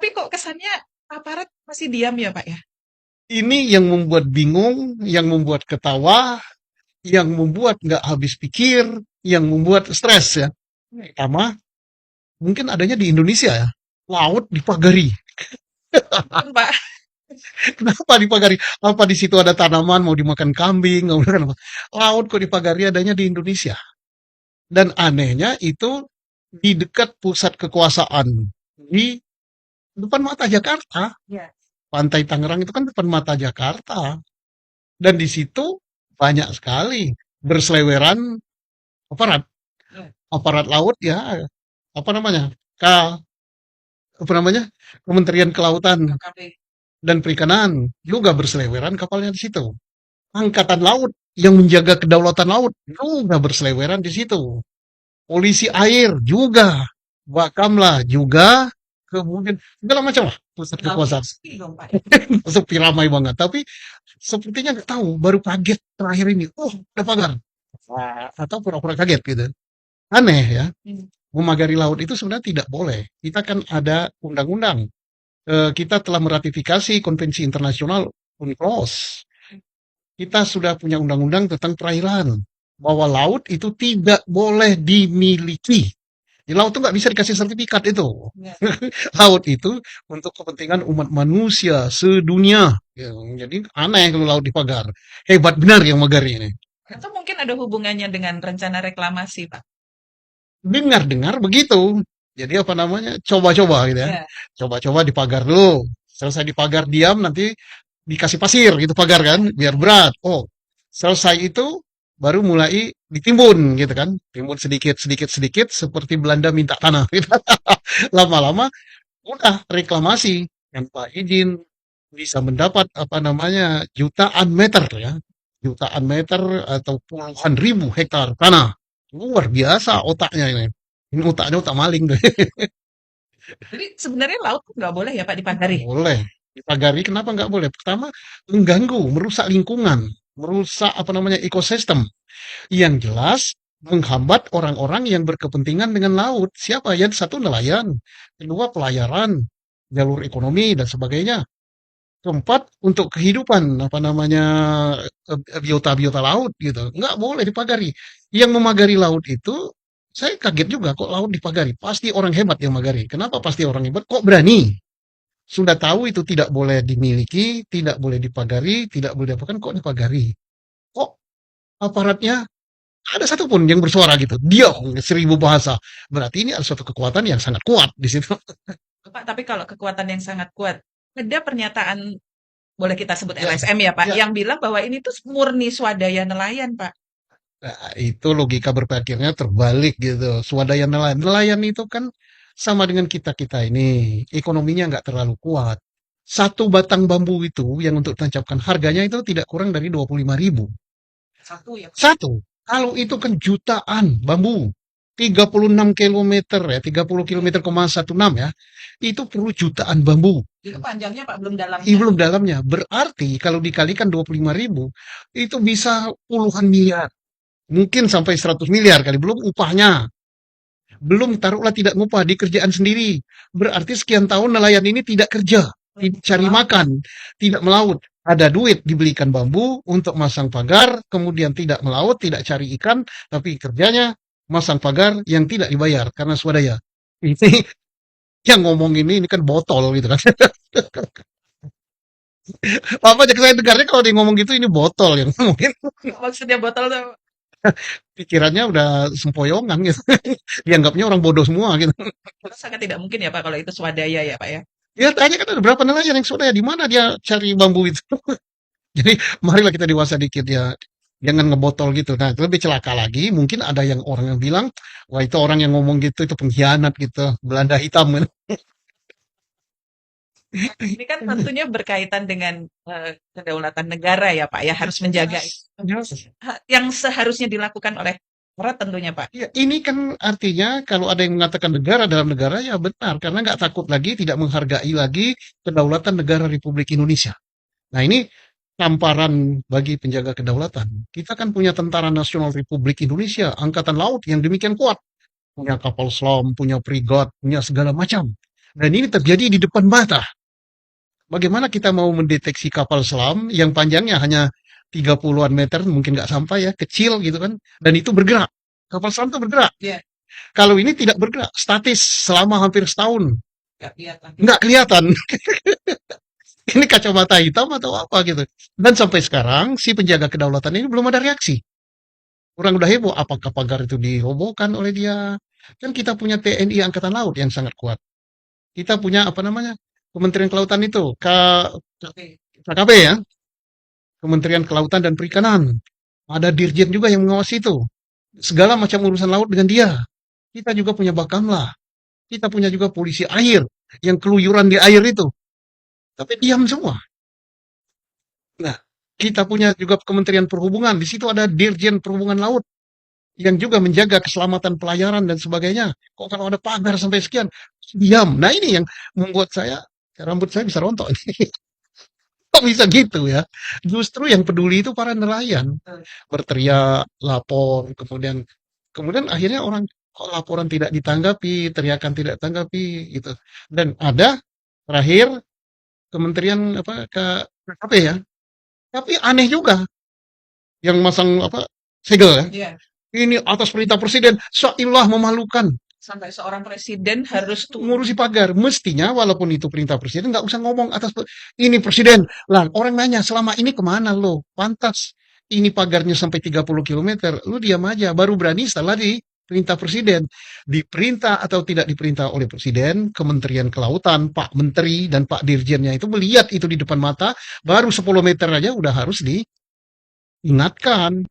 Tapi kok kesannya aparat masih diam ya, Pak, ya? Ini yang membuat bingung, yang membuat ketawa, yang membuat nggak habis pikir, yang membuat stres ya. Pertama, mungkin adanya di Indonesia ya. Laut dipagari. Ampun, Pak. Kenapa dipagari? Apa di situ ada tanaman mau dimakan kambing? Mau dimakan apa? Laut kok dipagari adanya di Indonesia. Dan anehnya itu di dekat pusat kekuasaan di depan mata Jakarta. Ya. Pantai Tangerang itu kan depan mata Jakarta. Dan di situ banyak sekali berseleweran aparat. Ya. Aparat laut ya, apa namanya? K, apa namanya? Kementerian Kelautan KKP. dan Perikanan juga berseleweran kapalnya di situ. Angkatan Laut yang menjaga kedaulatan laut juga berseleweran di situ. Polisi air juga, Bakamla juga, kemudian segala macam lah pusat Lautnya kekuasaan. sepi dong, Pak, ya? Sepi ramai banget, tapi sepertinya nggak tahu, baru kaget terakhir ini. Oh, ada pagar. Atau pura-pura kaget gitu. Aneh ya, Hmm. memagari laut itu sebenarnya tidak boleh. Kita kan ada undang-undang. Kita telah meratifikasi konvensi internasional UNCLOS. Kita sudah punya undang-undang tentang perairan. Bahwa laut itu tidak boleh dimiliki. Di laut itu nggak bisa dikasih sertifikat itu. Ya. Laut itu untuk kepentingan umat manusia sedunia. Ya, jadi aneh kalau laut dipagar. Hebat benar yang magari ini. Atau mungkin ada hubungannya dengan rencana reklamasi, Pak? Dengar-dengar begitu. Jadi apa namanya? Coba-coba gitu ya. Ya. Coba-coba dipagar dulu. Selesai dipagar diam nanti dikasih pasir gitu pagar kan biar berat. Oh, selesai itu baru mulai ditimbun gitu kan. Timbun sedikit sedikit sedikit seperti Belanda minta tanah gitu. Lama-lama udah reklamasi tanpa izin bisa mendapat apa namanya jutaan meter ya. Jutaan meter atau puluhan ribu hektar tanah. Luar biasa otaknya ini. Ini otaknya otak maling deh. Jadi sebenarnya laut tuh nggak boleh ya, Pak, dipagari? Boleh. Dipagari kenapa nggak boleh? Pertama, mengganggu, merusak lingkungan, merusak apa namanya ekosistem. Yang jelas menghambat orang-orang yang berkepentingan dengan laut. Siapa? Yang satu nelayan, kedua pelayaran, jalur ekonomi dan sebagainya. Keempat untuk kehidupan apa namanya biota-biota laut gitu. Nggak boleh dipagari. Yang memagari laut itu saya kaget juga kok laut dipagari. Pasti orang hebat yang magari. Kenapa pasti orang hebat? Kok berani? Sudah tahu itu tidak boleh dimiliki, tidak boleh dipagari, tidak boleh diapakan, kok dipagari? Kok aparatnya ada satupun yang bersuara gitu? Diam, 1000 bahasa. Berarti ini ada suatu kekuatan yang sangat kuat di situ. Pak, tapi kalau kekuatan yang sangat kuat, ada pernyataan, boleh kita sebut Ya, LSM ya, Pak, ya. yang bilang bahwa ini tuh murni swadaya nelayan, Pak. Nah, itu logika berpikirnya terbalik gitu. Swadaya nelayan. Nelayan itu kan sama dengan kita-kita ini. Ekonominya nggak terlalu kuat. Satu batang bambu itu yang untuk tancapkan harganya itu tidak kurang dari 25.000. Satu ya, Pak. Satu. Kalau itu kan jutaan bambu. 36 kilometer ya, 30 kilometer, 16 ya. Itu perlu jutaan bambu. Itu panjangnya, Pak, belum Ini dalamnya. belum dalamnya. Berarti kalau dikalikan 25.000, itu bisa puluhan miliar. Mungkin sampai 100 miliar kali. Belum upahnya. Belum taruhlah tidak ngupah di kerjaan sendiri. Berarti sekian tahun nelayan ini tidak kerja. Tidak cari makan. Tidak melaut. Ada duit dibelikan bambu untuk masang pagar, kemudian tidak melaut, tidak cari ikan, tapi kerjanya masang pagar yang tidak dibayar karena swadaya. Ini yang ngomong ini kan botol gitu kan. Apa aja saya dengarnya kalau dia ngomong gitu ini botol yang ngomongin. Maksudnya botol tuh Pikirannya udah sempoyongan gitu. Dianggapnya orang bodoh semua gitu. sangat tidak mungkin ya, Pak, kalau itu swadaya ya, Pak, ya. Ya tanya kan ada berapa nelayan yang swadaya, di mana dia cari bambu itu. Jadi marilah kita dewasa dikit ya. Jangan ngebotol gitu. Nah, lebih celaka lagi, mungkin ada yang orang yang bilang, wah itu orang yang ngomong gitu itu pengkhianat gitu, Belanda hitam kan. Ini kan tentunya berkaitan dengan kedaulatan negara ya, Pak, ya, harus menjaga itu. Jelas, jelas. Yang seharusnya dilakukan oleh aparat tentunya, Pak. Ya, ini kan artinya kalau ada yang mengatakan negara dalam negara ya benar karena nggak takut lagi, tidak menghargai lagi kedaulatan negara Republik Indonesia. Nah ini tamparan bagi penjaga kedaulatan. Kita kan punya Tentara Nasional Republik Indonesia, Angkatan Laut yang demikian kuat. Punya kapal selam, punya prigat, punya segala macam. Dan ini terjadi di depan mata. Bagaimana kita mau mendeteksi kapal selam yang panjangnya hanya 30-an meter, mungkin nggak sampai ya, kecil gitu kan, dan itu bergerak. Kapal selam itu bergerak. Iya, Kalau ini tidak bergerak, statis selama hampir setahun. nggak kelihatan. Nggak kelihatan. Ini kacamata hitam atau apa gitu. Dan sampai sekarang, si penjaga kedaulatan ini belum ada reaksi. Orang udah heboh, apakah pagar itu dirobohkan oleh dia? Kan kita punya TNI Angkatan Laut yang sangat kuat. Kita punya apa namanya? Kementerian Kelautan itu, Oke. KKP ya, Kementerian Kelautan dan Perikanan. Ada dirjen juga yang mengawasi itu. Segala macam urusan laut dengan dia. Kita juga punya Bakamla. Kita punya juga polisi air yang keluyuran di air itu. Tapi diam semua. Nah, kita punya juga Kementerian Perhubungan. Di situ ada Dirjen Perhubungan Laut yang juga menjaga keselamatan pelayaran dan sebagainya. Kok kalau ada pagar sampai sekian, diam. Nah, ini yang membuat rambut saya bisa rontok. Kok bisa gitu ya? Justru yang peduli itu para nelayan. Berteriak, lapor, kemudian akhirnya orang kok laporan tidak ditanggapi, teriakan tidak tanggapi gitu. Dan ada terakhir Kementerian apa KKP ya. Tapi aneh juga yang masang apa segel ya. Iya, Ini atas perintah presiden, sailah memalukan. sampai seorang presiden harus Ngurusi pagar. Mestinya walaupun itu perintah presiden nggak usah ngomong ini presiden. Lah orang nanya selama ini kemana lo? Pantas ini pagarnya sampai 30 kilometer. Lu diam aja. Baru berani setelah di perintah presiden. Diperintah atau tidak diperintah oleh presiden, Kementerian Kelautan, Pak Menteri dan Pak Dirjennya itu melihat itu di depan mata, baru 10 meter aja udah harus diingatkan.